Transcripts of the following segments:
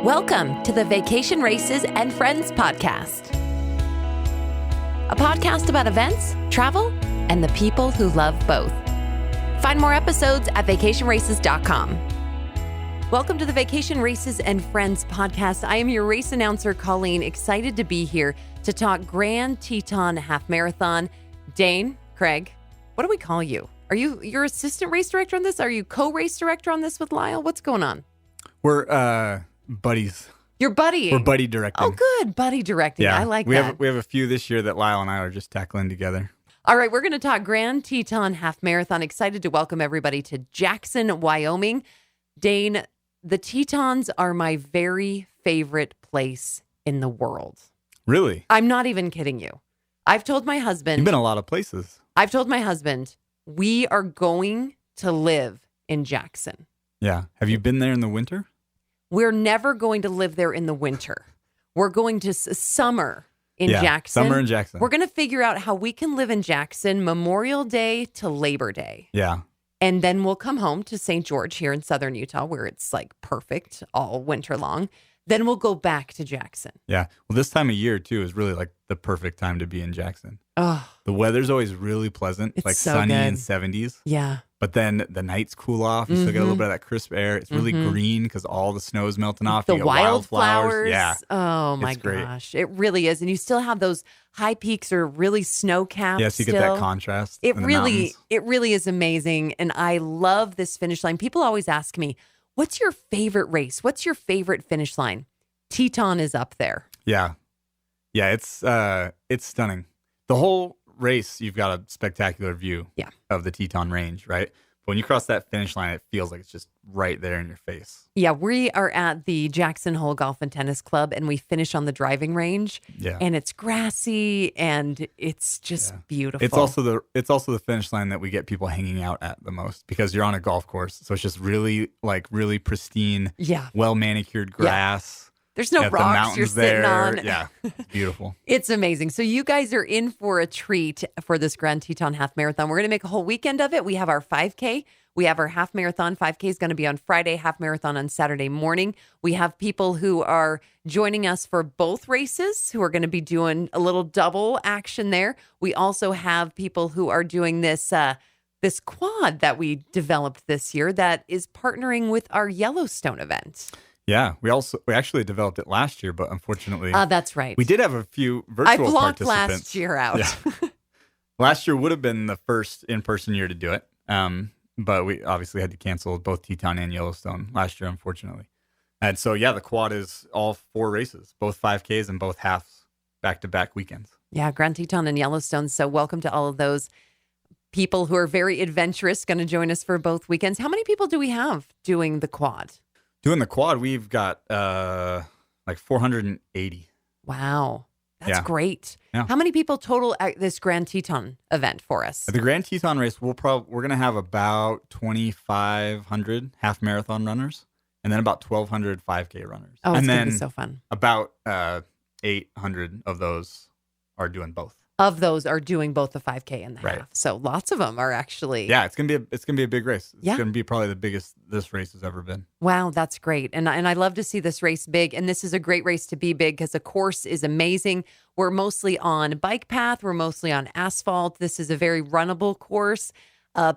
Welcome to the Vacation Races and Friends podcast, a podcast about events, travel, and the people who love both. Find more episodes at vacationraces.com. Welcome to the Vacation Races and Friends podcast. I am your race announcer, Colleen, excited to be here to talk Grand Teton Half Marathon. Dehn, Craig, what do we call you? Are you your assistant race director on this? Are you co-race director on this with Lyle? What's going on? We're buddies. You're buddying. We're buddy directing. Oh, good. Buddy directing. Yeah, I like we that. We have a few this year that Lyle and I are just tackling together. All right, we're going to talk Grand Teton Half Marathon. Excited to welcome everybody to Jackson, Wyoming. Dehn, the Tetons are my very favorite place in the world. Really? I'm not even kidding you. I've told my husband. You've been a lot of places. I've told my husband, we are going to live in Jackson. Yeah. Have you been there in the winter? We're never going to live there in the winter. We're going to summer in Jackson. Summer in Jackson. We're going to figure out how we can live in Jackson Memorial Day to Labor Day. Yeah. And then we'll come home to St. George here in southern Utah, where it's like perfect all winter long. Then we'll go back to Jackson. Yeah. Well, this time of year, too, is really like the perfect time to be in Jackson. Oh, The weather's always really pleasant. It's like so sunny good. and 70s. yeah. But then the nights cool off. You still get a little bit of that crisp air. It's really green because all the snow's melting off. The You get wildflowers. Yeah. Oh, my It's great. gosh. It really is. And you still have those high peaks or really snow-capped. Yes, you get that contrast. It in the really, mountains. it really is amazing. And I love this finish line. People always ask me, what's your favorite race? What's your favorite finish line? Teton is up there. Yeah. Yeah, it's stunning. The whole race, you've got a spectacular view of the Teton Range, right? But when you cross that finish line, it feels like it's just right there in your face. Yeah, we are at the Jackson Hole Golf and Tennis Club, and we finish on the driving range. Yeah. And it's grassy, and it's just beautiful. It's also the finish line that we get people hanging out at the most because you're on a golf course. So it's just really pristine, well manicured grass. There's no the rocks mountains you're sitting there. on. Yeah, it's beautiful. It's amazing. So you guys are in for a treat for this Grand Teton Half Marathon. We're going to make a whole weekend of it. We have our 5K. We have our half marathon. 5K is going to be on Friday, half marathon on Saturday morning. We have people who are joining us for both races who are going to be doing a little double action there. We also have people who are doing this this quad that we developed this year that is partnering with our Yellowstone event. Yeah, we actually developed it last year, but unfortunately, That's right. we did have a few virtual I blocked participants. last year out. Yeah. Last year would have been the first in-person year to do it, but we obviously had to cancel both Teton and Yellowstone last year, unfortunately. And so, the quad is all 4 races, both 5Ks and both halves, back-to-back weekends. Yeah, Grand Teton and Yellowstone. So welcome to all of those people who are very adventurous, going to join us for both weekends. How many people do we have doing the quad? Doing the quad, we've got like 480. Wow. That's Yeah. great. Yeah. How many people total at this Grand Teton event for us? At the Grand Teton race, we're going to have about 2,500 half marathon runners and then about 1,200 5K runners. Oh, it's and going to then be so fun. about 800 of those are doing both. Of those are doing both the 5K and the Right. half. So lots of them are actually. Yeah, it's gonna be a big race. It's Yeah. gonna be probably the biggest this race has ever been. Wow, that's great. And I love to see this race big. And this is a great race to be big because the course is amazing. We're mostly on bike path. We're mostly on asphalt. This is a very runnable course.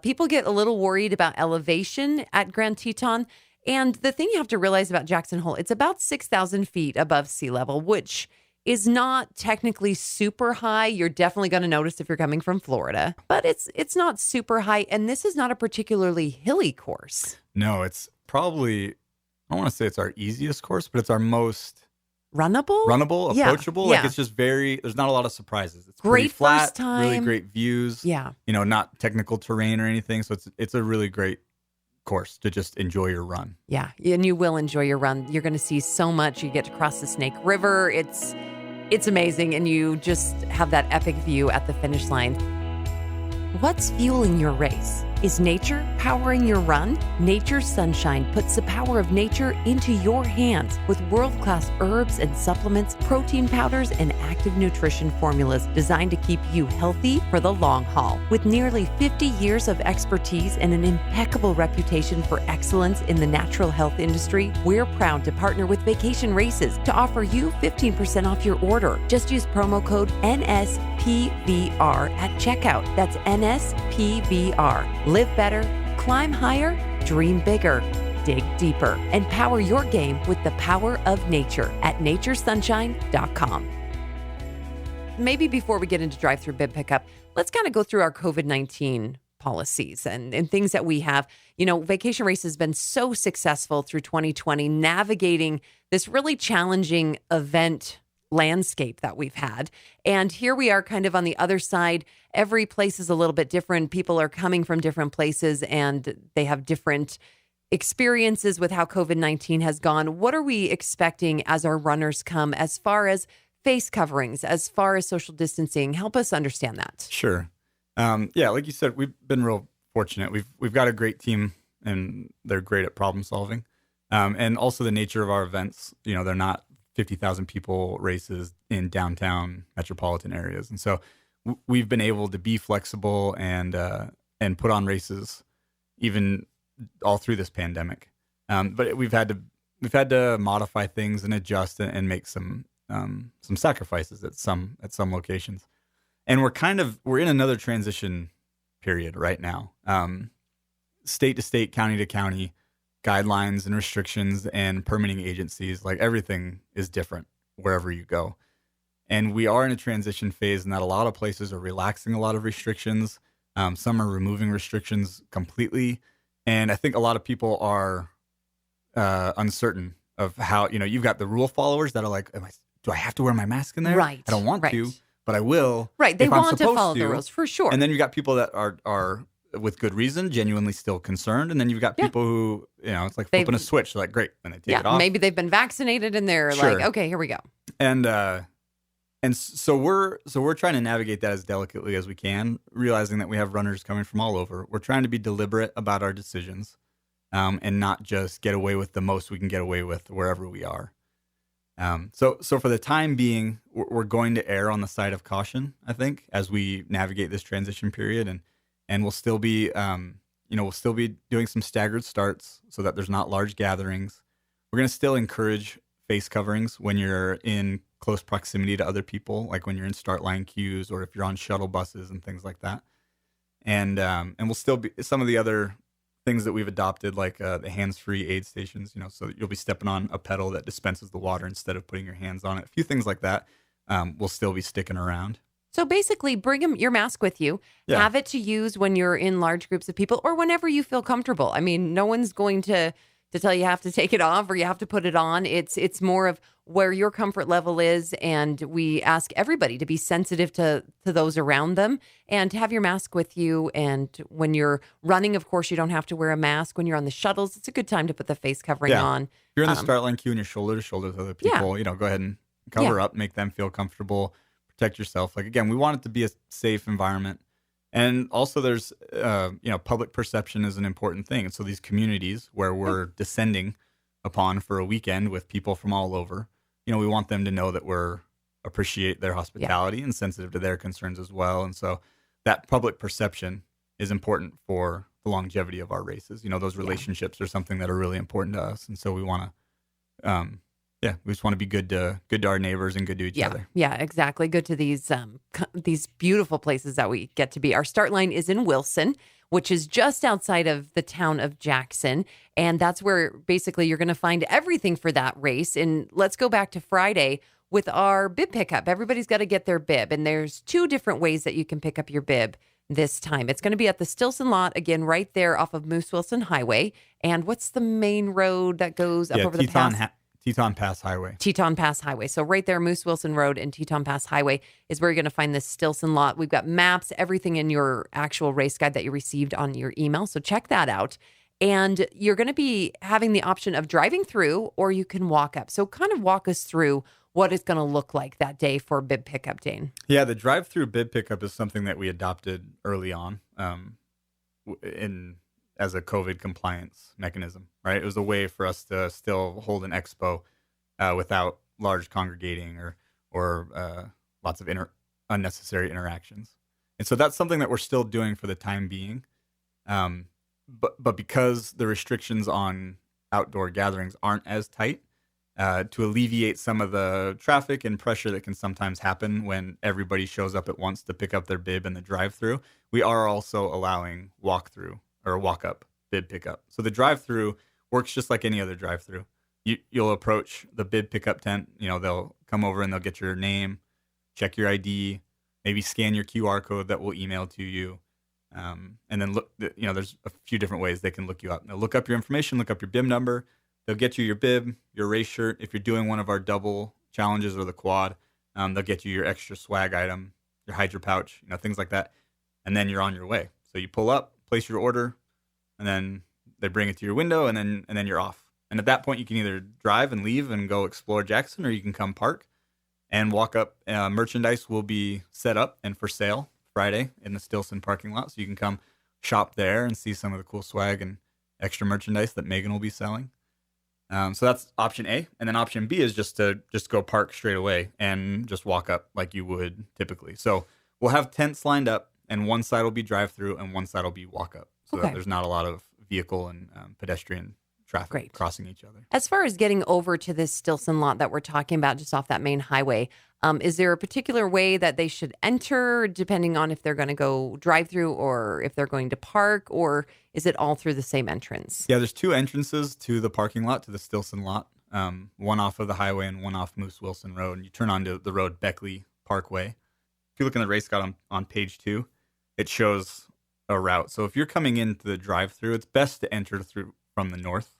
People get a little worried about elevation at Grand Teton. And the thing you have to realize about Jackson Hole, it's about 6,000 feet above sea level, which is not technically super high. You're definitely going to notice if you're coming from Florida, but it's not super high. And this is not a particularly hilly course. No, it's probably, I don't want to say it's our easiest course, but it's our most runnable, approachable. Yeah. Like it's just there's not a lot of surprises. It's Great pretty flat, first time. really great views. Yeah. Not technical terrain or anything. So it's a really great course to just enjoy your run. Yeah, and you will enjoy your run. You're going to see so much. You get to cross the Snake River. It's amazing, and you just have that epic view at the finish line. What's fueling your race? Is nature powering your run? Nature's Sunshine puts the power of nature into your hands with world-class herbs and supplements, protein powders, and active nutrition formulas designed to keep you healthy for the long haul. With nearly 50 years of expertise and an impeccable reputation for excellence in the natural health industry, we're proud to partner with Vacation Races to offer you 15% off your order. Just use promo code NSPVR at checkout. That's NSPVR. Live better, climb higher, dream bigger, dig deeper, and power your game with the power of nature at naturesunshine.com. Maybe before we get into drive-through bib pickup, let's kind of go through our COVID-19 policies and things that we have. You know, Vacation Race has been so successful through 2020, navigating this really challenging event landscape that we've had. And here we are kind of on the other side. Every place is a little bit different. People are coming from different places and they have different experiences with how COVID-19 has gone. What are we expecting as our runners come as far as face coverings, as far as social distancing? Help us understand that. Sure. Yeah, like you said, we've been real fortunate. We've got a great team and they're great at problem solving. And also the nature of our events, you know, they're not 50,000 people races in downtown metropolitan areas. And so we've been able to be flexible and put on races even all through this pandemic. But we've had to modify things and adjust and make some sacrifices at some locations. And we're in another transition period right now. State to state, county to county, guidelines and restrictions and permitting agencies, like everything is different wherever you go. And we are in a transition phase in that a lot of places are relaxing a lot of restrictions. Some are removing restrictions completely. And I think a lot of people are uncertain of how, you know, you've got the rule followers that are like, do I have to wear my mask in there? Right. I don't want to, but I will. Right. They if I'm want to supposed follow the rules for sure. And then you've got people that are with good reason, genuinely still concerned. And then you've got people who, you know, it's like flipping a switch. They're like, great. And they take it off. Maybe they've been vaccinated and they're like, okay, here we go. And so we're trying to navigate that as delicately as we can, realizing that we have runners coming from all over. We're trying to be deliberate about our decisions, and not just get away with the most we can get away with wherever we are. So for the time being, we're going to err on the side of caution, I think, as we navigate this transition period, and we'll still be, we'll still be doing some staggered starts so that there's not large gatherings. We're going to still encourage face coverings when you're in close proximity to other people, like when you're in start line queues or if you're on shuttle buses and things like that. And we'll still be some of the other things that we've adopted, like the hands-free aid stations, you know, so that you'll be stepping on a pedal that dispenses the water instead of putting your hands on it. A few things like that will still be sticking around. So basically, bring your mask with you. Yeah. Have it to use when you're in large groups of people or whenever you feel comfortable. I mean, no one's going to tell you have to take it off or you have to put it on. It's more of where your comfort level is, and we ask everybody to be sensitive to those around them and to have your mask with you. And when you're running, of course, you don't have to wear a mask. When you're on the shuttles, it's a good time to put the face covering on. If you're in the start line queue and you're shoulder to shoulder with other people, you know, go ahead and cover up, make them feel comfortable, protect yourself. Like, again, we want it to be a safe environment. And also there's, public perception is an important thing. And so these communities where we're descending upon for a weekend with people from all over, you know, we want them to know that we're appreciate their hospitality and sensitive to their concerns as well. And so that public perception is important for the longevity of our races. You know, those relationships are something that are really important to us. And so we want to, we just want to be good to our neighbors and good to each other. Yeah, exactly. Good to these beautiful places that we get to be. Our start line is in Wilson, which is just outside of the town of Jackson. And that's where basically you're going to find everything for that race. And let's go back to Friday with our bib pickup. Everybody's got to get their bib. And there's 2 different ways that you can pick up your bib this time. It's going to be at the Stilson lot, again, right there off of Moose Wilson Highway. And what's the main road that goes up over the pass? Teton Pass Highway. Teton Pass Highway. So right there, Moose Wilson Road and Teton Pass Highway is where you're going to find this Stilson lot. We've got maps, everything in your actual race guide that you received on your email. So check that out. And you're going to be having the option of driving through, or you can walk up. So kind of walk us through what it's going to look like that day for bib pickup, Dehn. Yeah, the drive-through bib pickup is something that we adopted early on. in as a COVID compliance mechanism, right? It was a way for us to still hold an expo without large congregating or lots of unnecessary interactions. And so that's something that we're still doing for the time being. But because the restrictions on outdoor gatherings aren't as tight, to alleviate some of the traffic and pressure that can sometimes happen when everybody shows up at once to pick up their bib in the drive-through, we are also allowing walk-through or walk-up bib pickup. So the drive-through works just like any other drive-through. You'll approach the bib pickup tent. They'll come over and they'll get your name, check your ID, maybe scan your QR code that we'll email to you. And then look, there's a few different ways they can look you up. They'll look up your information, look up your bib number. They'll get you your bib, your race shirt. If you're doing one of our double challenges or the quad, they'll get you your extra swag item, your hydro pouch, things like that. And then you're on your way. So you pull up, place your order, and then they bring it to your window, and then you're off. And at that point, you can either drive and leave and go explore Jackson, or you can come park and walk up. Merchandise will be set up and for sale Friday in the Stilson parking lot. So you can come shop there and see some of the cool swag and extra merchandise that Megan will be selling. So that's option A. And then option B is just to go park straight away and just walk up like you would typically. So we'll have tents lined up, and one side will be drive-through and one side will be walk-up. So that there's not a lot of vehicle and pedestrian traffic crossing each other. As far as getting over to this Stilson lot that we're talking about just off that main highway, is there a particular way that they should enter depending on if they're going to go drive through or if they're going to park, or is it all through the same entrance? Yeah, there's two entrances to the parking lot, to the Stilson lot, one off of the highway and one off Moose Wilson Road. And you turn onto the road Beckley Parkway. If you look in the race guide on page 2, it shows a route. So if you're coming into the drive-through, it's best to enter through from the north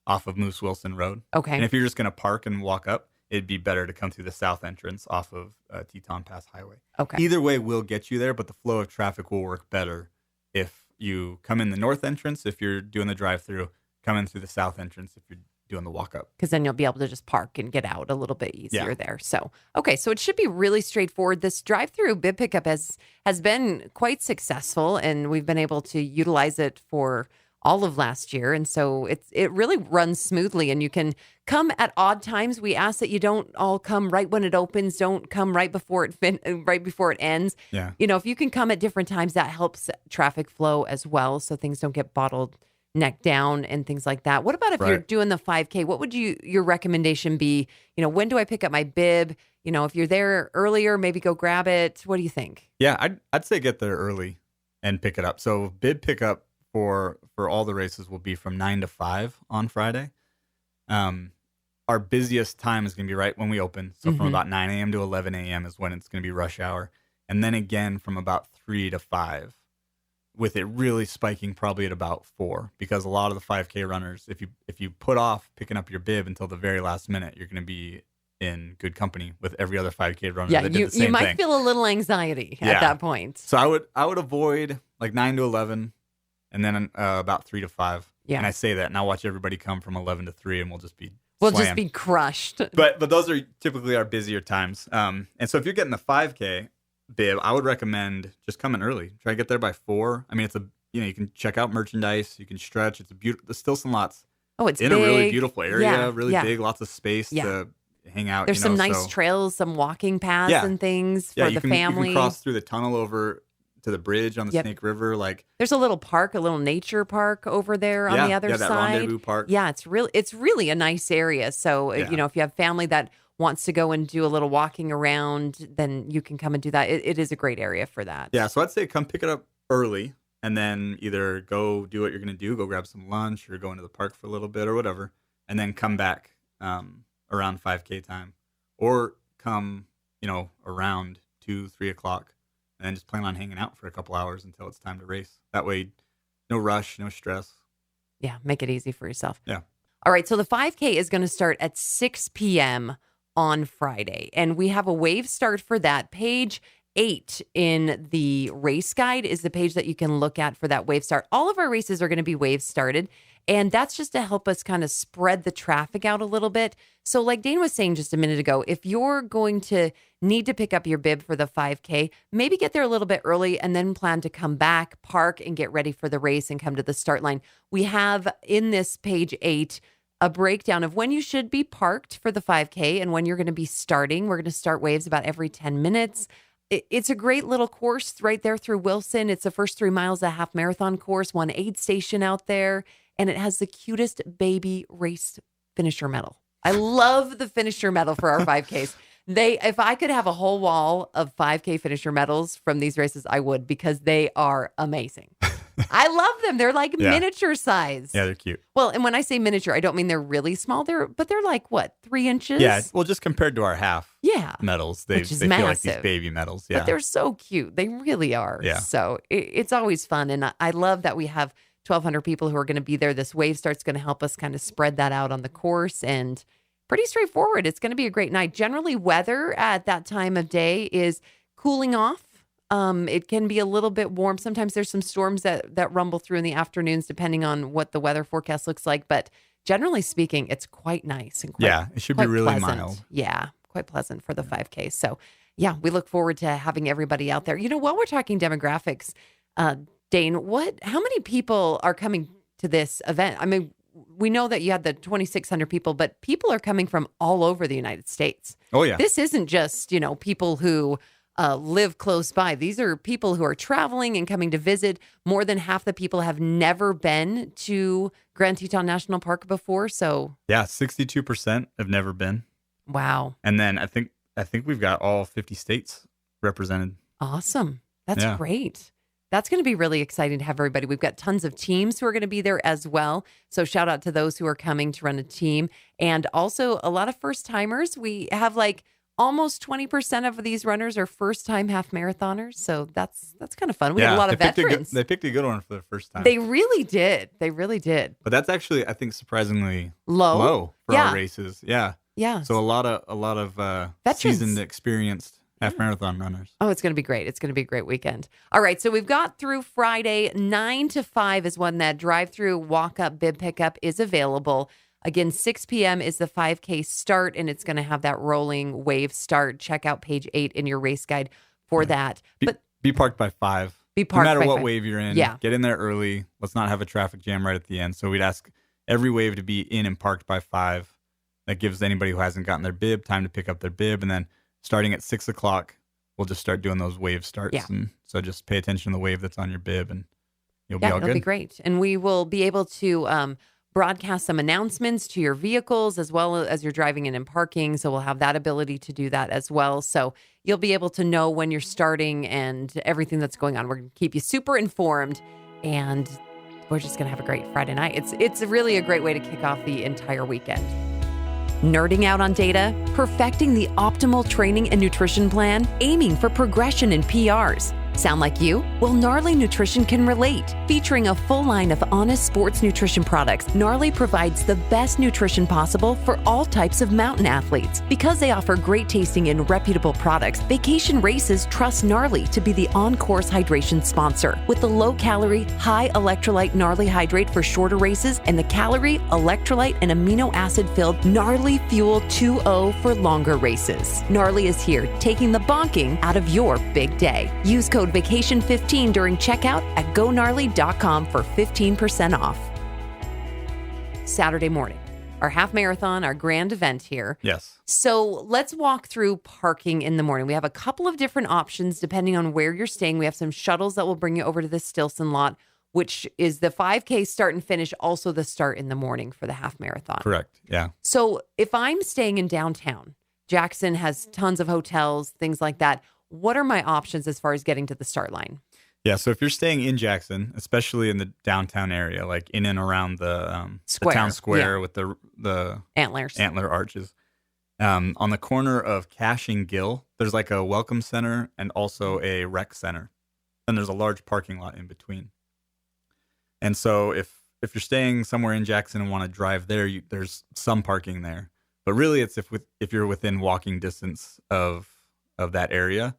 off of Moose Wilson Road. Okay. And if you're just going to park and walk up, it'd be better to come through the south entrance off of Teton Pass Highway. Okay. Either way will get you there, but the flow of traffic will work better if you come in the north entrance, if you're doing the drive-through, come in through the south entrance if you're doing the walk-up. Because then you'll be able to just park and get out a little bit easier there. So, okay, so it should be really straightforward. This drive-through bib pickup has been quite successful, and we've been able to utilize it for all of last year. And so it really runs smoothly, and you can come at odd times. We ask that you don't all come right when it opens. Don't come right before it ends. Yeah. If you can come at different times, that helps traffic flow as well, so things don't get bottled neck down and things like that. What about if you're doing the 5K? What would your recommendation be? When do I pick up my bib? If you're there earlier, maybe go grab it. What do you think? Yeah, I'd say get there early and pick it up. So bib pickup for all the races will be from 9 to 5 on Friday. Our busiest time is going to be right when we open. So from about 9 a.m. to 11 a.m. is when it's going to be rush hour. And then again from about 3 to 5, with it really spiking probably at about 4, because a lot of the 5K runners, if you put off picking up your bib until the very last minute, you're going to be in good company with every other 5K runner that did the same you might thing. feel a little anxiety at that point. So I would avoid like 9 to 11 and then about 3 to 5. Yeah. And I say that, and I'll watch everybody come from 11 to 3, and we'll just be just be crushed. But those are typically our busier times. And so if you're getting the 5K bib, I would recommend just coming early. Try to get there by 4. I mean, you can check out merchandise, you can stretch. It's a beautiful. There's still some lots. Oh, it's in big. A really beautiful area, Yeah. big, lots of space to hang out. There's some nice trails, some walking paths and things for the family. You can cross through the tunnel over to the bridge on the Snake River. There's a little park, a little nature park over there on the other side. That rendezvous park. Yeah, it's really a nice area. So if you have family that wants to go and do a little walking around, then you can come and do that. It is a great area for that. Yeah, so I'd say come pick it up early, and then either go do what you're going to do, go grab some lunch, or go into the park for a little bit or whatever, and then come back around 5K time, or come around 2-3 o'clock. And then just plan on hanging out for a couple hours until it's time to race. That way, no rush, no stress. Yeah, make it easy for yourself. Yeah. All right, so the 5K is going to start at 6 p.m. on Friday. And we have a wave start for that. Page 8 in the race guide is the page that you can look at for that wave start. All of our races are going to be wave started. And that's just to help us kind of spread the traffic out a little bit. So like Dane was saying just a minute ago, if you're going to need to pick up your bib for the 5K, maybe get there a little bit early and then plan to come back, park, and get ready for the race and come to the start line. We have in this page 8 a breakdown of when you should be parked for the 5K and when you're going to be starting. We're going to start waves about every 10 minutes. It's a great little course right there through Wilson. It's the first 3 miles of a half marathon course, one aid station out there, and it has the cutest baby race finisher medal. I love the finisher medal for our 5Ks. If I could have a whole wall of 5K finisher medals from these races, I would, because they are amazing. I love them. They're like miniature size. Yeah, they're cute. Well, and when I say miniature, I don't mean they're really small. They're like what, 3 inches? Yeah. Well, just compared to our half medals, they feel like these baby medals. Yeah. But they're so cute. They really are. Yeah. So it's always fun. And I love that we have 1,200 people who are going to be there. This wave start's going to help us kind of spread that out on the course, and pretty straightforward. It's going to be a great night. Generally, weather at that time of day is cooling off. It can be a little bit warm. Sometimes there's some storms that rumble through in the afternoons, depending on what the weather forecast looks like. But generally speaking, it's quite nice and it should be really pleasant. mild. Yeah, quite pleasant for the 5K. So yeah, we look forward to having everybody out there. You know, while we're talking demographics, Dane, how many people are coming to this event? I mean, we know that you had the 2,600 people, but people are coming from all over the United States. Oh yeah. This isn't just, people who live close by. These are people who are traveling and coming to visit. More than half the people have never been to Grand Teton National Park before. So yeah, 62% have never been. Wow. And then I think we've got all 50 states represented. Awesome. That's great. That's going to be really exciting to have everybody. We've got tons of teams who are going to be there as well. So shout out to those who are coming to run a team. And also a lot of first timers. We have almost 20% of these runners are first-time half marathoners, so that's kind of fun. We have a lot of veterans. They picked a good one for the first time. They really did. But that's actually, I think, surprisingly low for our races. Yeah. Yeah. So a lot of seasoned, experienced half marathon runners. Oh, it's going to be great. It's going to be a great weekend. All right, so we've got through Friday. 9 to 5 is when that drive-through walk-up bib pickup is available. Again, 6 p.m. is the 5K start, and it's going to have that rolling wave start. Check out page 8 in your race guide for that. But be parked by 5. Be parked no matter by what 5. Wave you're in. Yeah. Get in there early. Let's not have a traffic jam right at the end. So we'd ask every wave to be in and parked by 5. That gives anybody who hasn't gotten their bib time to pick up their bib. And then starting at 6 o'clock, we'll just start doing those wave starts. Yeah. And so just pay attention to the wave that's on your bib, and you'll be all good. It'll be great. And we will be able to broadcast some announcements to your vehicles as well as you're driving in and parking. So we'll have that ability to do that as well. So you'll be able to know when you're starting and everything that's going on. We're going to keep you super informed, and we're just going to have a great Friday night. It's really a great way to kick off the entire weekend. Nerding out on data, perfecting the optimal training and nutrition plan, aiming for progression in PRs. Sound like you? Well, Gnarly Nutrition can relate. Featuring a full line of honest sports nutrition products, Gnarly provides the best nutrition possible for all types of mountain athletes. Because they offer great tasting and reputable products, Vacation Races trust Gnarly to be the on-course hydration sponsor. With the low-calorie, high-electrolyte Gnarly Hydrate for shorter races and the calorie, electrolyte, and amino acid-filled Gnarly Fuel 2.0 for longer races. Gnarly is here, taking the bonking out of your big day. Use code VACATION15 during checkout at GoGnarly.com for 15% off. Saturday morning, our half marathon, our grand event here. Yes. So let's walk through parking in the morning. We have a couple of different options depending on where you're staying. We have some shuttles that will bring you over to the Stilson lot, which is the 5K start and finish, also the start in the morning for the half marathon. Correct. Yeah. So if I'm staying in downtown, Jackson has tons of hotels, things like that. What are my options as far as getting to the start line? Yeah, so if you're staying in Jackson, especially in the downtown area, like in and around the town square with the antler arches, on the corner of Cash and Gill, there's like a welcome center and also a rec center, and there's a large parking lot in between. And so if you're staying somewhere in Jackson and want to drive there, there's some parking there, but really it's if you're within walking distance of that area,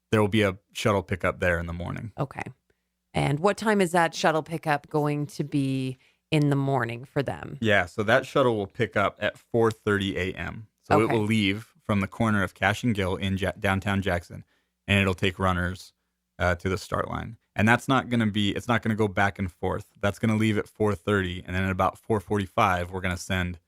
there will be a shuttle pickup there in the morning. Okay. And what time is that shuttle pickup going to be in the morning for them? Yeah, so that shuttle will pick up at 4:30 a.m. So it Okay. will leave from the corner of Cash and Gill in downtown Jackson, and it'll take runners to the start line. And that's not going to be, it's not going to go back and forth. That's going to leave at 4:30, and then at about 4:45, we're going to send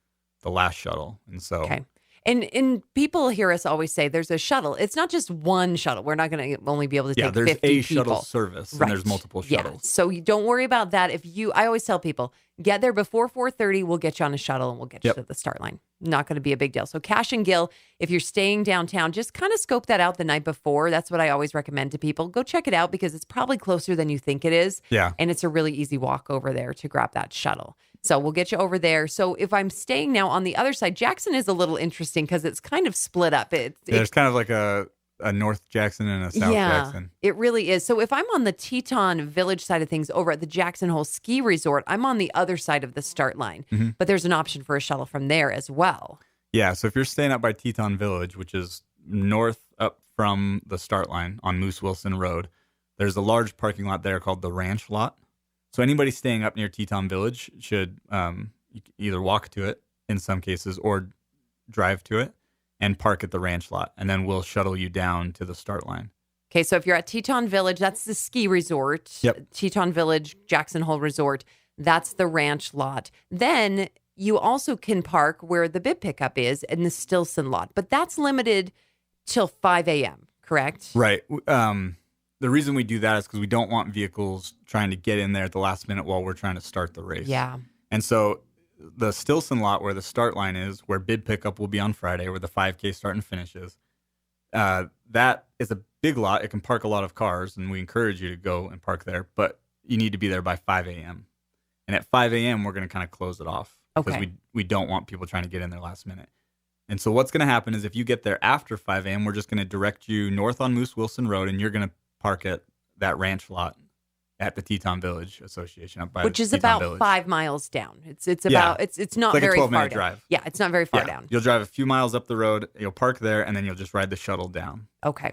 the last shuttle. And so, Okay. And people hear us always say there's a shuttle. It's not just one shuttle. We're not going to only be able to yeah, take there's 50 a people. shuttle service, Right. and there's multiple shuttles. Yeah. So you don't worry about that. I always tell people, get there before 4:30, we'll get you on a shuttle and we'll get you to the start line. Not going to be a big deal. So Cash and Gill, if you're staying downtown, just kind of scope that out the night before. That's what I always recommend to people. Go check it out because it's probably closer than you think it is. Yeah. And it's a really easy walk over there to grab that shuttle. So we'll get you over there. So if I'm staying now on the other side, Jackson is a little interesting because it's kind of split up. There's kind of like a North Jackson and a South Jackson. It really is. So if I'm on the Teton Village side of things over at the Jackson Hole Ski Resort, I'm on the other side of the start line. Mm-hmm. But there's an option for a shuttle from there as well. Yeah, so if you're staying up by Teton Village, which is north up from the start line on Moose Wilson Road, there's a large parking lot there called the Ranch Lot. So anybody staying up near Teton Village should either walk to it in some cases or drive to it and park at the Ranch Lot, and then we'll shuttle you down to the start line. Okay, so if you're at Teton Village, that's the ski resort. Yep. Teton Village, Jackson Hole Resort, that's the Ranch Lot. Then you also can park where the bib pickup is in the Stilson Lot, but that's limited till 5 a.m., correct? Right. The reason we do that is because we don't want vehicles trying to get in there at the last minute while we're trying to start the race. Yeah. And so the Stilson Lot where the start line is, where bid pickup will be on Friday, where the 5K start and finishes, that is a big lot. It can park a lot of cars, and we encourage you to go and park there, but you need to be there by 5 a.m. And at 5 a.m., we're going to kind of close it off because we don't want people trying to get in there last minute. And so what's going to happen is if you get there after 5 a.m., we're just going to direct you north on Moose Wilson Road, and you're going to park at that ranch lot at the Teton Village Association up by which is Teton about Village. 5 miles down. It's about it's not like a very 12 far minute down. drive. Yeah, it's not very far down. You'll drive a few miles up the road, you'll park there, and then you'll just ride the shuttle down. Okay.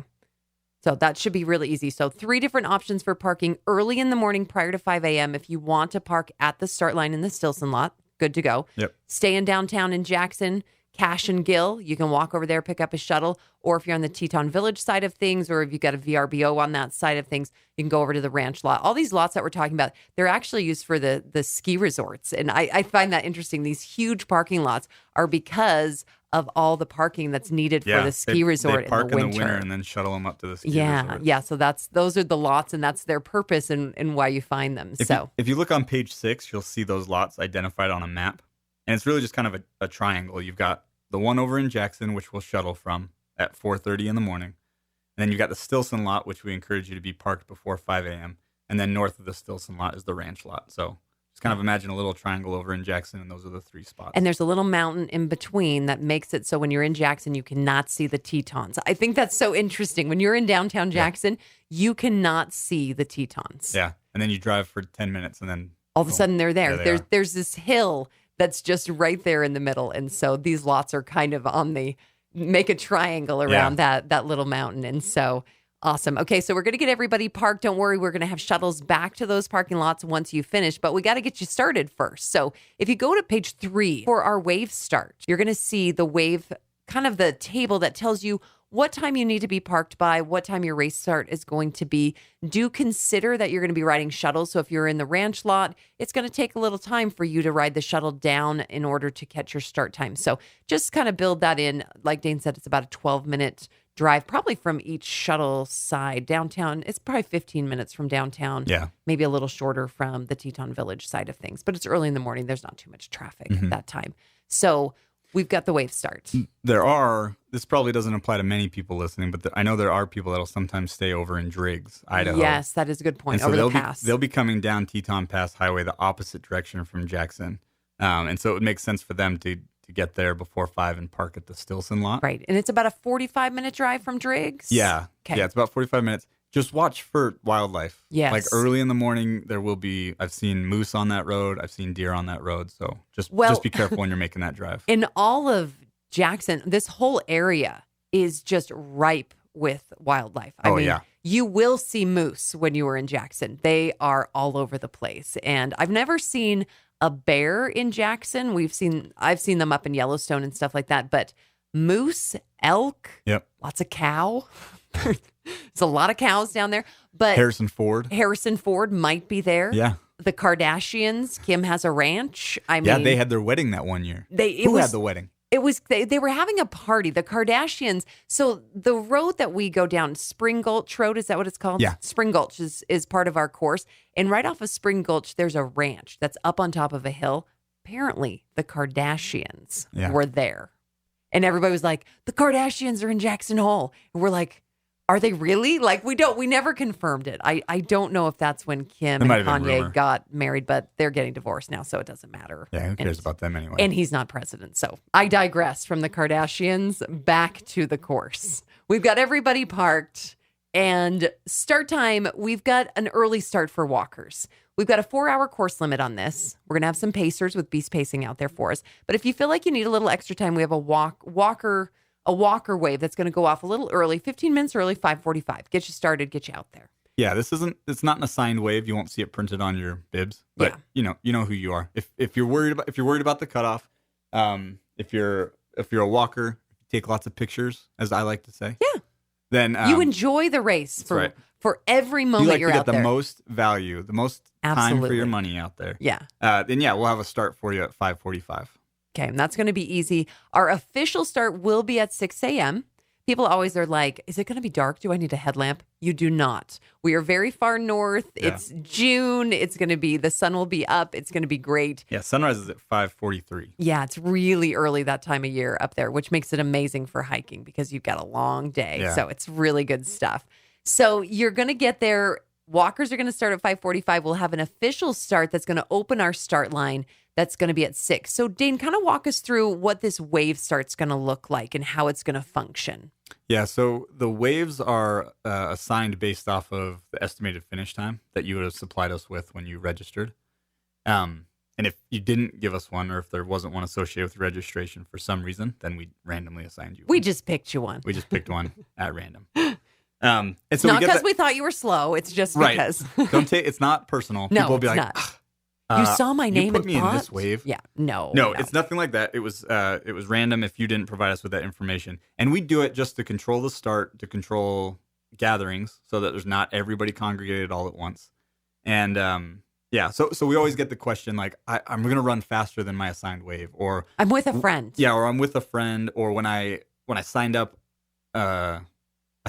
So that should be really easy. So 3 different options for parking early in the morning prior to 5 a.m. If you want to park at the start line in the Stilson Lot, good to go. Yep. Stay in downtown in Jackson, Cash and Gill, you can walk over there, pick up a shuttle. Or if you're on the Teton Village side of things, or if you've got a VRBO on that side of things, you can go over to the ranch lot. All these lots that we're talking about, they're actually used for the ski resorts. And I find that interesting. These huge parking lots are because of all the parking that's needed for the ski resort they park in the winter. and then shuttle them up to the ski resort. Yeah. So those are the lots, and that's their purpose and why you find them. If you look on page 6, you'll see those lots identified on a map. And it's really just kind of a triangle. You've got the one over in Jackson, which we'll shuttle from at 4:30 in the morning. And then you've got the Stilson lot, which we encourage you to be parked before 5 a.m. And then north of the Stilson lot is the ranch lot. So just kind of imagine a little triangle over in Jackson, and those are the 3 spots. And there's a little mountain in between that makes it so when you're in Jackson, you cannot see the Tetons. I think that's so interesting. When you're in downtown Jackson, you cannot see the Tetons. Yeah. And then you drive for 10 minutes, and then all of a sudden they're there. There they There's this hill that's just right there in the middle. And so these lots are kind of make a triangle around that little mountain. And so awesome. Okay, so we're going to get everybody parked. Don't worry, we're going to have shuttles back to those parking lots once you finish, but we got to get you started first. So if you go to page 3 for our wave start, you're going to see the wave, kind of the table that tells you what time you need to be parked by, what time your race start is going to be. Do consider that you're going to be riding shuttles. So if you're in the ranch lot, it's going to take a little time for you to ride the shuttle down in order to catch your start time. So just kind of build that in. Like Dehn said, it's about a 12-minute drive, probably from each shuttle side. Downtown, it's probably 15 minutes from downtown. Yeah. Maybe a little shorter from the Teton Village side of things. But it's early in the morning. There's not too much traffic at that time. So we've got the wave start. This probably doesn't apply to many people listening, but I know there are people that'll sometimes stay over in Driggs, Idaho. Yes, that is a good point. And so over the pass. They'll be coming down Teton Pass Highway the opposite direction from Jackson. And so it would make sense for them to get there before 5 and park at the Stilson lot. Right. And it's about a 45-minute drive from Driggs? Yeah. Okay. Yeah, it's about 45 minutes. Just watch for wildlife. Yes. Like early in the morning, I've seen moose on that road. I've seen deer on that road. So just be careful when you're making that drive. In all of Jackson, this whole area is just ripe with wildlife. I mean, you will see moose when you are in Jackson. They are all over the place. And I've never seen a bear in Jackson. I've seen them up in Yellowstone and stuff like that, but moose, elk, Yep. lots of cow. There's a lot of cows down there, but Harrison Ford might be there. Yeah. The Kardashians, Kim has a ranch. I mean, Yeah, they had their wedding that one year. Who had the wedding? It was they were having a party, the Kardashians. So the road that we go down, Spring Gulch Road, is that what it's called? Yeah. Spring Gulch is part of our course. And right off of Spring Gulch, there's a ranch that's up on top of a hill. Apparently, the Kardashians were there. And everybody was like, the Kardashians are in Jackson Hole. And we're like, are they really? Like, we never confirmed it. I don't know if that's when Kim and Kanye got married, but they're getting divorced now, so it doesn't matter. Yeah, who cares about them anyway? And he's not president. So I digress from the Kardashians back to the course. We've got everybody parked, and start time, we've got an early start for walkers. We've got a 4-hour course limit on this. We're going to have some pacers with Beast Pacing out there for us. But if you feel like you need a little extra time, we have a walker wave that's going to go off a little early, 15 minutes early, 5:45. Get you started, get you out there. Yeah, it's not an assigned wave. You won't see it printed on your bibs, but you know who you are. If you're worried about the cutoff, if you're a walker, take lots of pictures, as I like to say. Yeah. Then you enjoy the race for every moment you're out there. You get the most value, the most time for your money out there. Yeah. Then we'll have a start for you at 5:45. Okay, and that's going to be easy. Our official start will be at 6 a.m. People always are like, is it going to be dark? Do I need a headlamp? You do not. We are very far north. Yeah. It's June. It's going to be, the sun will be up. It's going to be great. Yeah, sunrise is at 5:43. Yeah, it's really early that time of year up there, which makes it amazing for hiking because you've got a long day. Yeah. So it's really good stuff. So you're going to get there. Walkers are going to start at 5:45. We'll have an official start that's going to open our start line. That's going to be at 6. So Dehn, kind of walk us through what this wave start's going to look like and how it's going to function. Yeah, so the waves are assigned based off of the estimated finish time that you would have supplied us with when you registered. And if you didn't give us one, or if there wasn't one associated with registration for some reason, then we randomly assigned you one. We just picked you one. We just picked one at random. It's not because we thought you were slow. It's just because. It's not personal. No, people will be like, you saw my name and put me in this wave. Yeah, no, it's nothing like that. It was random if you didn't provide us with that information, and we do it just to control the start, to control gatherings, so that there's not everybody congregated all at once. And so we always get the question like, I'm going to run faster than my assigned wave, or I'm with a friend. Yeah, or I'm with a friend, or when I signed up, I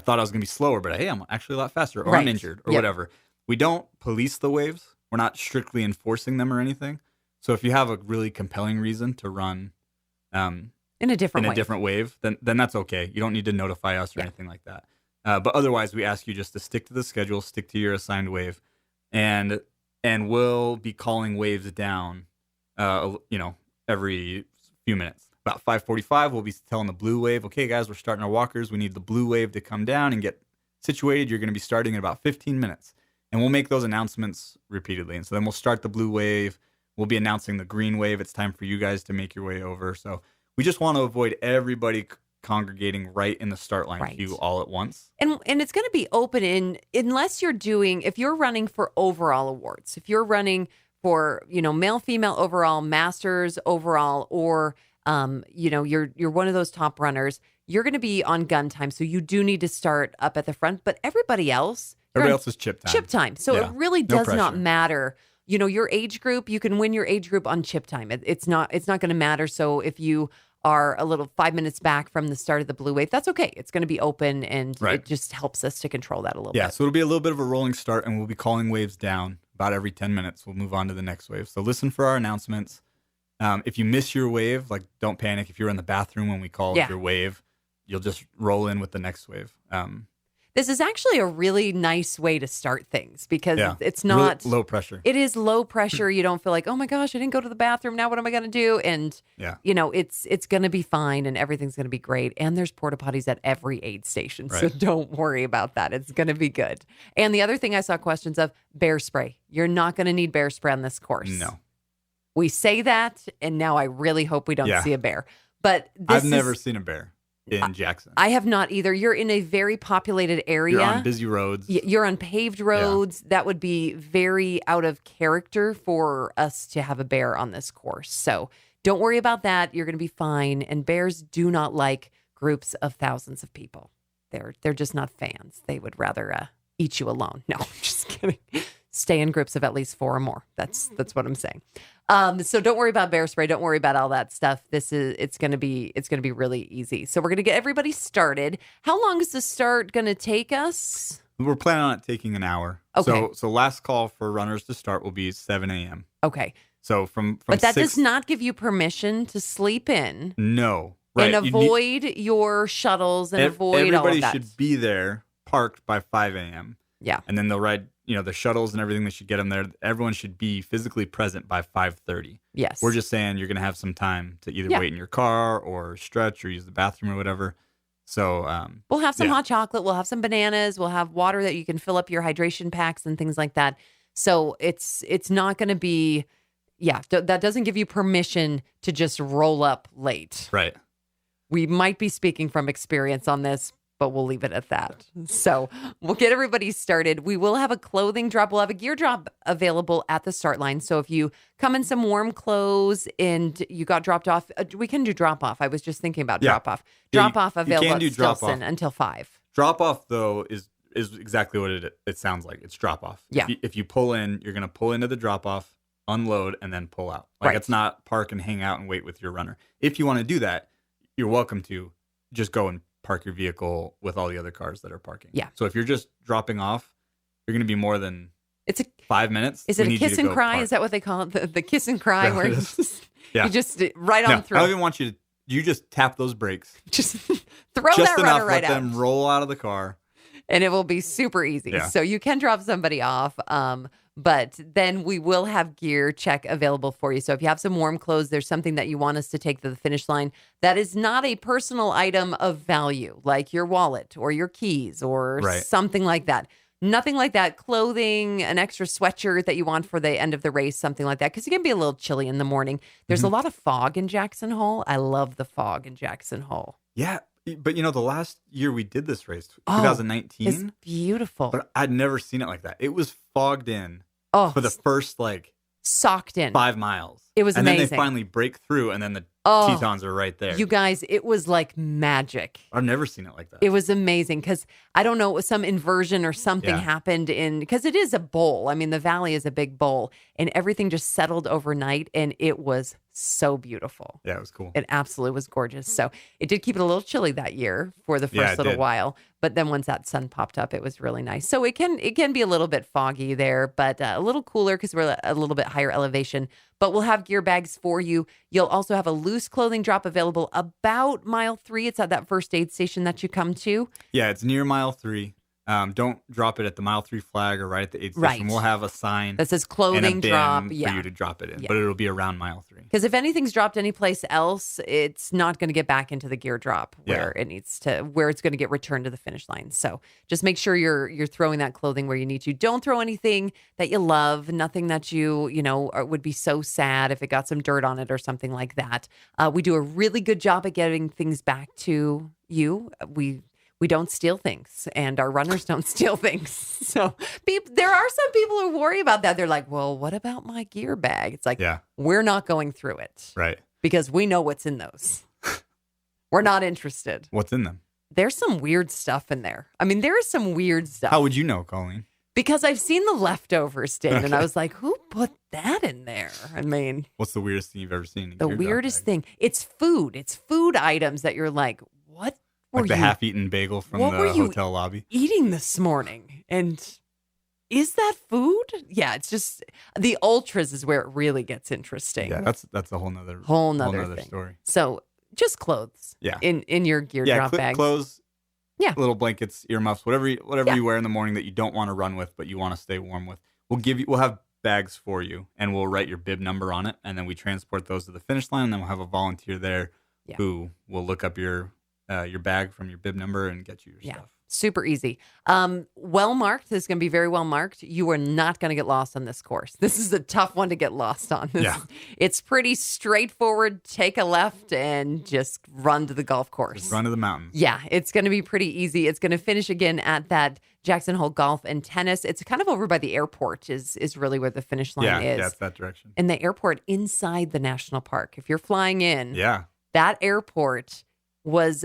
thought I was going to be slower, but hey, I'm actually a lot faster, or I'm injured, or whatever. We don't police the waves. We're not strictly enforcing them or anything. So if you have a really compelling reason to run in a different wave, then that's okay. You don't need to notify us or anything like that. But otherwise, we ask you just to stick to the schedule, stick to your assigned wave, and we'll be calling waves down, every few minutes. About 5:45, we'll be telling the blue wave, okay, guys, we're starting our walkers. We need the blue wave to come down and get situated. You're going to be starting in about 15 minutes. And we'll make those announcements repeatedly. And so then we'll start the blue wave. We'll be announcing the green wave. It's time for you guys to make your way over. So we just want to avoid everybody congregating right in the start line queue all at once. And it's going to be open unless if you're running for overall awards, if you're running for, male, female overall, masters overall, or, you're one of those top runners, you're going to be on gun time. So you do need to start up at the front, but everybody else is chip time. Chip time. So it really does not matter. Your age group, you can win your age group on chip time. It's not going to matter. So if you are a little 5 minutes back from the start of the blue wave, that's okay. It's going to be open, and it just helps us to control that a little bit. Yeah, so it'll be a little bit of a rolling start, and we'll be calling waves down about every 10 minutes. We'll move on to the next wave. So listen for our announcements. If you miss your wave, don't panic. If you're in the bathroom when we call your wave, you'll just roll in with the next wave. This is actually a really nice way to start things because it's not really low pressure. It is low pressure. You don't feel like, oh my gosh, I didn't go to the bathroom. Now what am I going to do? And it's going to be fine and everything's going to be great. And there's porta potties at every aid station. So don't worry about that. It's going to be good. And the other thing I saw questions of, bear spray. You're not going to need bear spray on this course. No. We say that, and now I really hope we don't see a bear. But I've never seen a bear. in Jackson. I have not either. You're in a very populated area. You're on busy roads. You're on paved roads. That would be very out of character for us to have a bear on this course. So don't worry about that. You're going to be fine. And bears do not like groups of thousands of people. They're just not fans. They would rather eat you alone. No, I'm just kidding. Stay in groups of at least 4 or more. That's what I'm saying. So don't worry about bear spray. Don't worry about all that stuff. It's gonna be really easy. So we're gonna get everybody started. How long is the start gonna take us? We're planning on it taking an hour. Okay. So last call for runners to start will be 7 a.m. Okay. So from but that 6, does not give you permission to sleep in. No. Right. And avoid your shuttles and avoid all of that. Everybody should be there parked by 5 a.m. Yeah. And then they'll ride, the shuttles and everything. They should get them there. Everyone should be physically present by 5:30. Yes. We're just saying you're going to have some time to either wait in your car or stretch or use the bathroom or whatever. So we'll have some hot chocolate. We'll have some bananas. We'll have water that you can fill up your hydration packs and things like that. So it's not going to be, that doesn't give you permission to just roll up late. Right. We might be speaking from experience on this, but we'll leave it at that. So we'll get everybody started. We will have a clothing drop. We'll have a gear drop available at the start line. So if you come in some warm clothes and you got dropped off, we can do drop off. I was just thinking about drop off. Drop off available at Stilson until 5. Drop off, though, is exactly what it sounds like. It's drop off. Yeah. If you pull in, you're going to pull into the drop off, unload, and then pull out. It's not park and hang out and wait with your runner. If you want to do that, you're welcome to just go and park your vehicle with all the other cars that are parking. Yeah. So if you're just dropping off, you're going to be more than 5 minutes. Is it a kiss and cry? Park. Is that what they call it? The kiss and cry where you just right on through. I don't even want you to. You just tap those brakes. Just throw that runner right out. Let them roll out of the car. And it will be super easy. Yeah. So you can drop somebody off. But then we will have gear check available for you. So if you have some warm clothes, there's something that you want us to take to the finish line that is not a personal item of value, like your wallet or your keys or something like that. Nothing like that. Clothing, an extra sweatshirt that you want for the end of the race, something like that. Because it can be a little chilly in the morning. There's a lot of fog in Jackson Hole. I love the fog in Jackson Hole. Yeah. But the last year we did this race, 2019. It's beautiful. But I'd never seen it like that. It was fogged in for the first socked in 5 miles. It was amazing. And then they finally break through, and then the Tetons are right there. You guys, it was like magic. I've never seen it like that. It was amazing because I don't know, it was some inversion or something happened because it is a bowl. I mean, the valley is a big bowl, and everything just settled overnight, and it was so beautiful. Yeah, it was cool. It absolutely was gorgeous. So it did keep it a little chilly that year for the first little while, but then once that sun popped up, it was really nice. So it can be a little bit foggy there, but a little cooler because we're a little bit higher elevation. But we'll have gear bags for you. You'll also have a loose clothing drop available about mile 3. It's at that first aid station that you come to. Yeah, it's near mile 3. Don't drop it at the mile 3 flag or right at the aid station. Right. We'll have a sign that says clothing and a bin drop for you to drop it in, but it'll be around mile 3. Because if anything's dropped anyplace else, it's not going to get back into the gear drop where it needs to, where it's going to get returned to the finish line. So just make sure you're throwing that clothing where you need to. Don't throw anything that you love, nothing that you would be so sad if it got some dirt on it or something like that. We do a really good job at getting things back to you. We don't steal things, and our runners don't steal things. So there are some people who worry about that. They're like, well, what about my gear bag? It's like, we're not going through it. Right. Because we know what's in those. We're not interested. What's in them? There's some weird stuff in there. I mean, there is some weird stuff. How would you know, Colleen? Because I've seen the leftovers, Dehn, and I was like, who put that in there? I mean. What's the weirdest thing you've ever seen? The weirdest thing. It's food. It's food items that you're like, what? Like the half-eaten bagel from the hotel lobby. Eating this morning, and is that food? Yeah, it's just the ultras is where it really gets interesting. Yeah, that's a whole nother thing. Story. So just clothes. Yeah. In your gear drop bags. Clothes. Yeah. Little blankets, earmuffs, whatever you wear in the morning that you don't want to run with, but you want to stay warm with. We'll have bags for you, and we'll write your bib number on it, and then we transport those to the finish line, and then we'll have a volunteer there who will look up your your bag from your bib number and get you your stuff. Super easy. Well marked. This is going to be very well marked. You are not going to get lost on this course. This is a tough one to get lost on. It's pretty straightforward. Take a left and just run to the golf course. Just run to the mountains. Yeah, it's going to be pretty easy. It's going to finish again at that Jackson Hole Golf and Tennis. It's kind of over by the airport is really where the finish line is. Yeah, it's that direction. And the airport inside the national park. If you're flying in, that airport was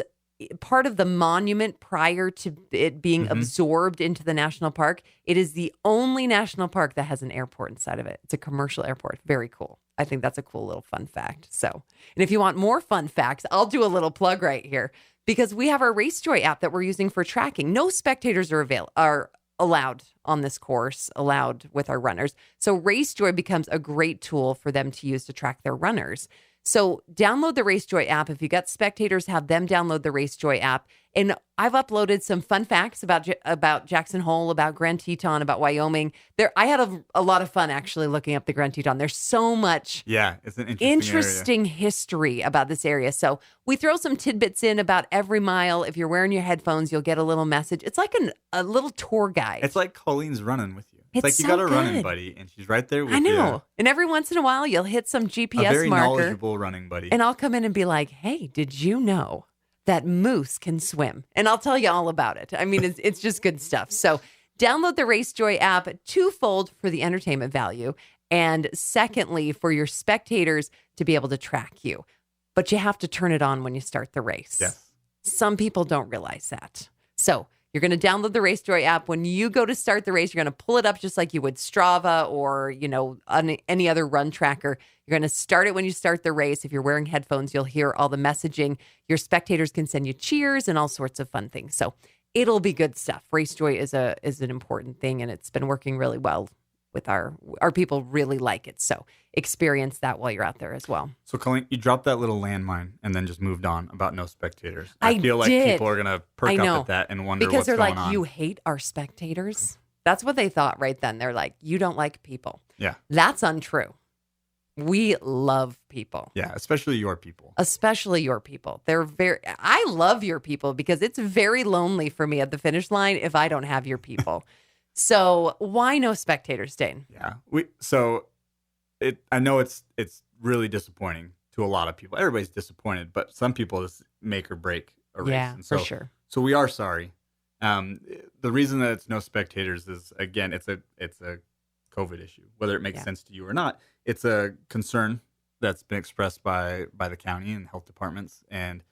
part of the monument prior to it being absorbed into the national park. It is the only national park that has an airport inside of it. It's a commercial airport. Very cool. I think that's a cool little fun fact. So, and if you want more fun facts, I'll do a little plug right here because we have our RaceJoy app that we're using for tracking. No spectators are allowed on this course, allowed with our runners. So RaceJoy becomes a great tool for them to use to track their runners. So download the RaceJoy app. If you got spectators, have them download the RaceJoy app. And I've uploaded some fun facts about Jackson Hole, about Grand Teton, about Wyoming. I had a lot of fun actually looking up the Grand Teton. There's so much it's an interesting history about this area. So we throw some tidbits in about every mile. If you're wearing your headphones, you'll get a little message. It's like a little tour guide. It's like Colleen's running with you. It's like you so got a running buddy, and she's right there with you. I know. And every once in a while, you'll hit some GPS a very marker. knowledgeable running buddy. And I'll come in and be like, hey, did you know that moose can swim? And I'll tell you all about it. I mean, it's just good stuff. So download the RaceJoy app, twofold for the entertainment value. And secondly, for your spectators to be able to track you. But you have to turn it on when you start the race. Yes. Some people don't realize that. So you're going to download the RaceJoy app. When you go to start the race, you're going to pull it up just like you would Strava or, any other run tracker. You're going to start it when you start the race. If you're wearing headphones, you'll hear all the messaging. Your spectators can send you cheers and all sorts of fun things. So it'll be good stuff. RaceJoy is an important thing, and it's been working really well with our people really like it. So experience that while you're out there as well. So Colleen, you dropped that little landmine and then just moved on about no spectators. I feel like did. people are going to perk up at that and wonder because what's they're going like, on. you hate our spectators? That's what they thought right then. They're like, you don't like people. Yeah. That's untrue. We love people. Yeah, especially your people. Especially your people. I love your people because it's very lonely for me at the finish line if I don't have your people. So why no spectators, Dane? Yeah. I know it's really disappointing to a lot of people. Everybody's disappointed, but some people just make or break a race. Yeah, and so, for sure. So we are sorry. The reason that it's no spectators is, again, it's a COVID issue. Whether it makes sense to you or not, it's a concern that's been expressed by the county and health departments, and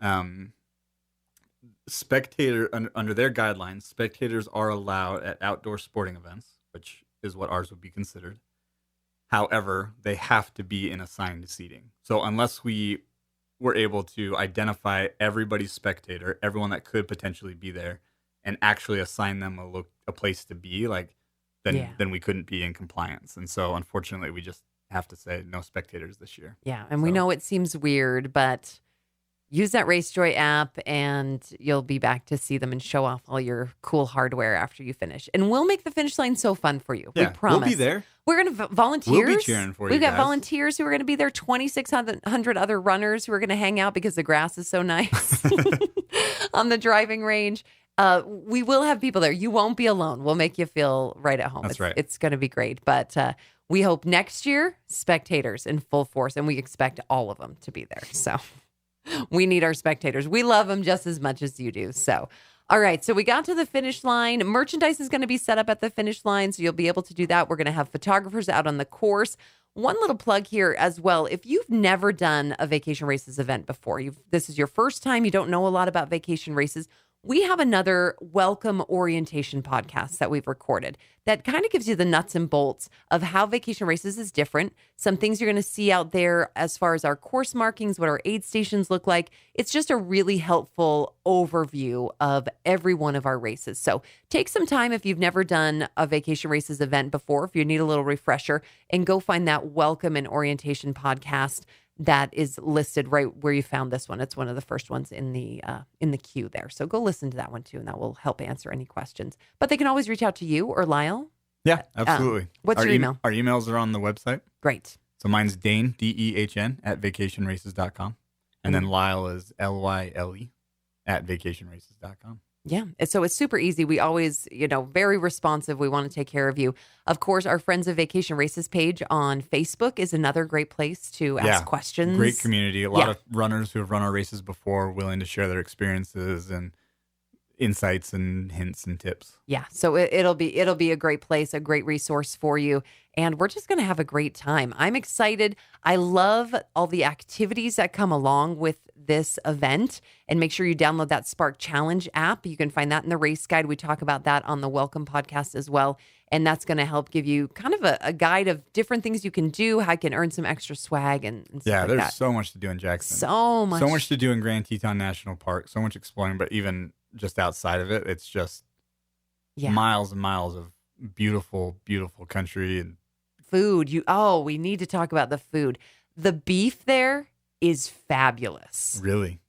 under their guidelines, spectators are allowed at outdoor sporting events, which is what ours would be considered. However, they have to be in assigned seating. So unless we were able to identify everybody's spectator, everyone that could potentially be there, and actually assign them a place to be, then we couldn't be in compliance. And so unfortunately, we just have to say no spectators this year. Yeah, and we know it seems weird, but use that RaceJoy app and you'll be back to see them and show off all your cool hardware after you finish. And we'll make the finish line so fun for you. Yeah, we promise. We'll be there. We're going to volunteers. We'll be cheering for you. We've got guys. volunteers who are going to be there, 2,600 other runners who are going to hang out because the grass is so nice on the driving range. We will have people there. You won't be alone. We'll make you feel right at home. That's right. It's going to be great. But we hope next year, spectators in full force, and we expect all of them to be there. So we need our spectators. We love them just as much as you do. So, all right. So we got to the finish line. Merchandise is going to be set up at the finish line, so you'll be able to do that. We're going to have photographers out on the course. One little plug here as well. If you've never done a Vacation Races event before, this is your first time, you don't know a lot about vacation races, we have another welcome orientation podcast that we've recorded that kind of gives you the nuts and bolts of how Vacation Races is different, some things you're going to see out there as far as our course markings, what our aid stations look like. It's just a really helpful overview of every one of our races. So take some time if you've never done a Vacation Races event before, if you need a little refresher, and go find that welcome and orientation podcast that is listed right where you found this one. It's one of the first ones in the queue there. So go listen to that one too, and that will help answer any questions. But they can always reach out to you or Lyle. Yeah, absolutely. What's your email? Our emails are on the website. Great. So mine's Dehn, Dehn, @vacationraces.com. And then Lyle is Lyle at vacationraces.com. Yeah. So it's super easy. We always, very responsive. We want to take care of you. Of course, our Friends of Vacation Races page on Facebook is another great place to ask questions. Great community. A lot of runners who have run our races before willing to share their experiences and insights and hints and tips. Yeah. So it'll be a great place, a great resource for you. And we're just going to have a great time. I'm excited. I love all the activities that come along with this event. And make sure you download that Spark Challenge app. You can find that in the race guide. We talk about that on the Welcome podcast as well. And that's going to help give you kind of a guide of different things you can do, how you can earn some extra swag and stuff like that. Yeah, there's so much to do in Jackson. So much to do in Grand Teton National Park. So much exploring, but even just outside of it, it's just miles and miles of beautiful, beautiful country and food. We need to talk about the food. The beef there is fabulous. Really?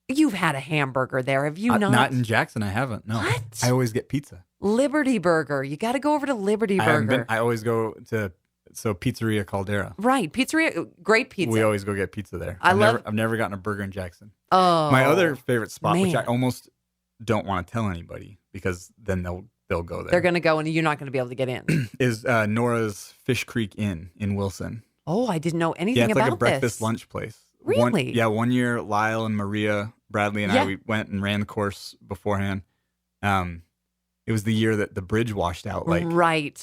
You've had a hamburger there, have you not? Not in Jackson, I haven't. No. What? I always get pizza. Liberty Burger. You got to go over to Liberty Burger. I always go to Pizzeria Caldera. Right, pizzeria, great pizza. We always go get pizza there. I've never gotten a burger in Jackson. Oh, my other favorite spot, man. which I almost don't want to tell anybody because then they'll go there. They're going to go and you're not going to be able to get in. Is Nora's Fish Creek Inn in Wilson. Oh, I didn't know anything about this. Yeah, it's like a breakfast lunch place. Really? One year, Lyle and Maria Bradley and I, we went and ran the course beforehand. It was the year that the bridge washed out, like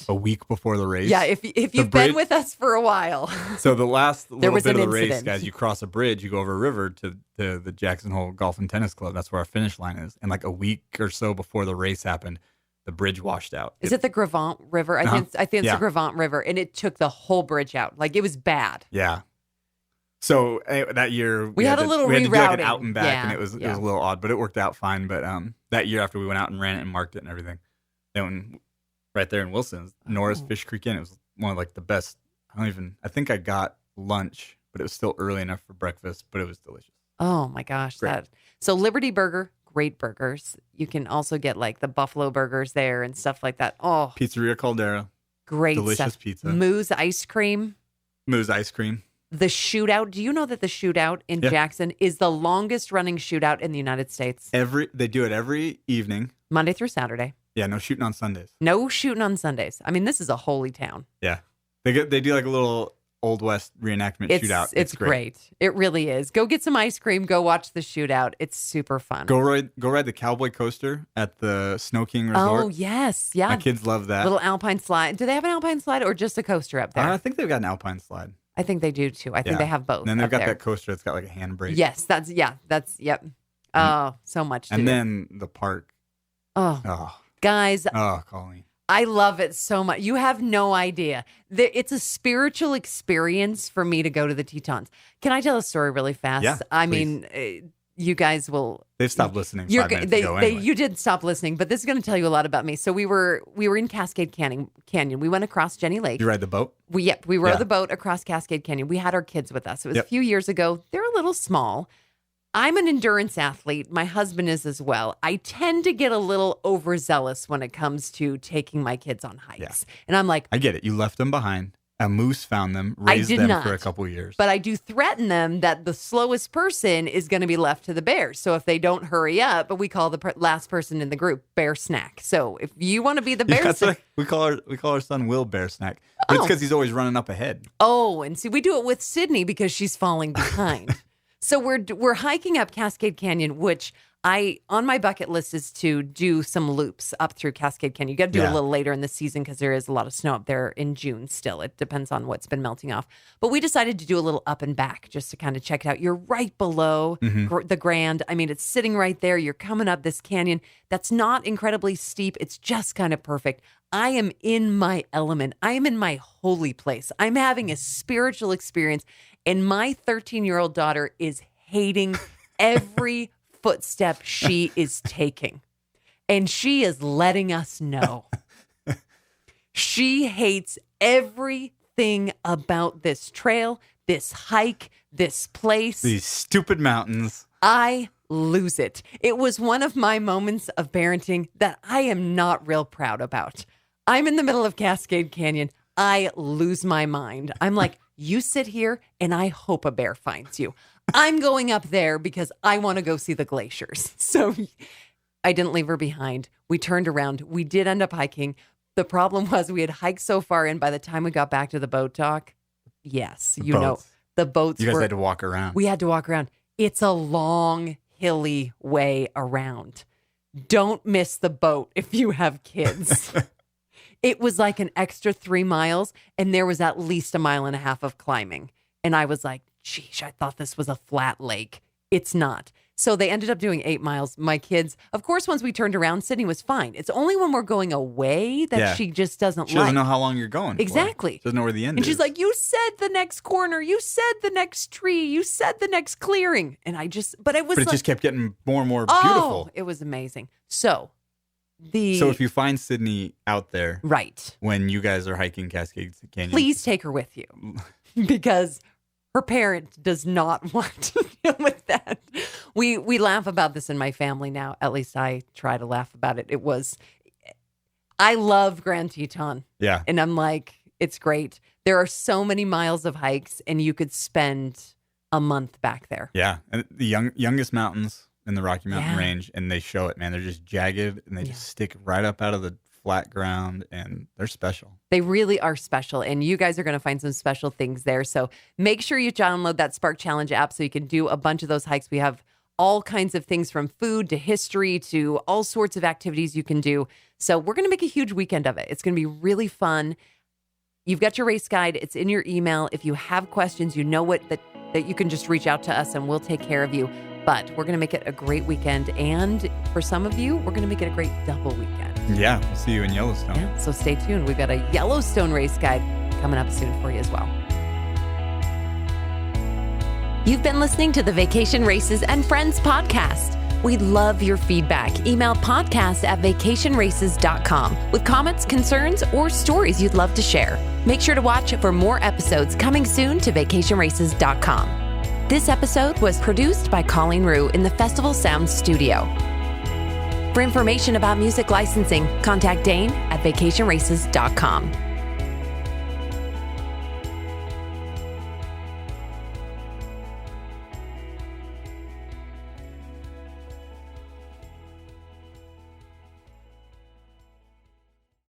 a week before the race. Yeah, if you've been with us for a while. So the last little bit of the race, guys, you cross a bridge, you go over a river to the Jackson Hole Golf and Tennis Club. That's where our finish line is. And like a week or so before the race happened, the bridge washed out. Is it the Gravant River? I think it's the Gravant River, and it took the whole bridge out. Like it was bad. Yeah. So that year we had a little rerouting. We had to do like an out and back, and it was a little odd, but it worked out fine. But that year after we went out and ran it and marked it and everything, then right there in Wilson, Nora's Fish Creek Inn. It was one of like the best. I think I got lunch, but it was still early enough for breakfast, but it was delicious. Oh my gosh. So Liberty Burger, great burgers. You can also get like the buffalo burgers there and stuff like that. Oh, Pizzeria Caldera. Great delicious stuff. Pizza. Moo's ice cream. The shootout. Do you know that the shootout in Jackson is the longest running shootout in the United States? They do it every evening. Monday through Saturday. Yeah, no shooting on Sundays. No shooting on Sundays. I mean, this is a holy town. Yeah. They do like a little Old West reenactment shootout. It's great. It really is. Go get some ice cream. Go watch the shootout. It's super fun. Go ride the Cowboy Coaster at the Snow King Resort. Oh, yes. Yeah. My kids love that. Little alpine slide. Do they have an alpine slide or just a coaster up there? I think they've got an alpine slide. I think they do too. I think they have both. And then they've got that coaster that's got like a handbrake. Yes, yep. Oh, so much to do. And then the park. Oh. Guys. Oh, Colleen. I love it so much. You have no idea. It's a spiritual experience for me to go to the Tetons. Can I tell a story really fast? Yeah, I mean, you guys will. They've stopped listening 5 minutes ago anyway. You did stop listening, but this is going to tell you a lot about me. So we were in Cascade Canyon. We went across Jenny Lake. You ride the boat? We rode the boat across Cascade Canyon. We had our kids with us. It was a few years ago. They're a little small. I'm an endurance athlete. My husband is as well. I tend to get a little overzealous when it comes to taking my kids on hikes. Yeah. And I'm like, I get it. You left them behind. A moose found them, raised them for a couple years. But I do threaten them that the slowest person is going to be left to the bears. So if they don't hurry up, but we call the last person in the group Bear Snack. So if you want to be the bear snack. We call our son Will Bear Snack. But it's because he's always running up ahead. Oh, and see, we do it with Sydney because she's falling behind. So we're hiking up Cascade Canyon, which on my bucket list is to do some loops up through Cascade Canyon. You got to do it a little later in the season because there is a lot of snow up there in June still. It depends on what's been melting off. But we decided to do a little up and back just to kind of check it out. You're right below the Grand. I mean, it's sitting right there. You're coming up this canyon that's not incredibly steep. It's just kind of perfect. I am in my element. I am in my holy place. I'm having a spiritual experience. And my 13-year-old daughter is hating every footstep she is taking. And she is letting us know. She hates everything about this trail, this hike, this place. These stupid mountains. I lose it. It was one of my moments of parenting that I am not real proud about. I'm in the middle of Cascade Canyon. I lose my mind. I'm like, you sit here and I hope a bear finds you. I'm going up there because I want to go see the glaciers. So I didn't leave her behind. We turned around. We did end up hiking. The problem was we had hiked so far in by the time we got back to the boat dock. Yes, the boats You guys had to walk around. We had to walk around. It's a long, hilly way around. Don't miss the boat if you have kids. It was like an extra 3 miles, and there was at least 1.5 miles of climbing. And I was like, geez, I thought this was a flat lake. It's not. So they ended up doing 8 miles. My kids, of course, once we turned around, Sydney was fine. It's only when we're going away that she just doesn't She doesn't know how long you're going. Exactly. She doesn't know where the end and is. she's like, you said the next corner. You said the next tree. You said the next clearing. And it just kept getting more and more beautiful. beautiful. It was amazing. So if you find Sydney out there, right, when you guys are hiking Cascades Canyon, please take her with you because her parent does not want to deal with that. We laugh about this in my family now. At least I try to laugh about it. I love Grand Teton. Yeah. And I'm like, it's great. There are so many miles of hikes and you could spend a month back there. Yeah. And the youngest mountains in the Rocky Mountain Range, and they show it, man. They're just jagged and they just stick right up out of the flat ground, and they're special. They really are special, and you guys are going to find some special things there. So make sure you download that Spark Challenge app so you can do a bunch of those hikes. We have all kinds of things from food to history to all sorts of activities you can do. So we're going to make a huge weekend of it. It's going to be really fun. You've got your race guide. It's in your email. If you have questions, you know that you can just reach out to us and we'll take care of you. But we're going to make it a great weekend. And for some of you, we're going to make it a great double weekend. Yeah, we'll see you in Yellowstone. Yeah, so stay tuned. We've got a Yellowstone race guide coming up soon for you as well. You've been listening to the Vacation Races and Friends podcast. We'd love your feedback. Email podcast@vacationraces.com with comments, concerns, or stories you'd love to share. Make sure to watch for more episodes coming soon to vacationraces.com. This episode was produced by Colleen in the Festival Sound Studio. For information about music licensing, contact Dehn at vacationraces.com.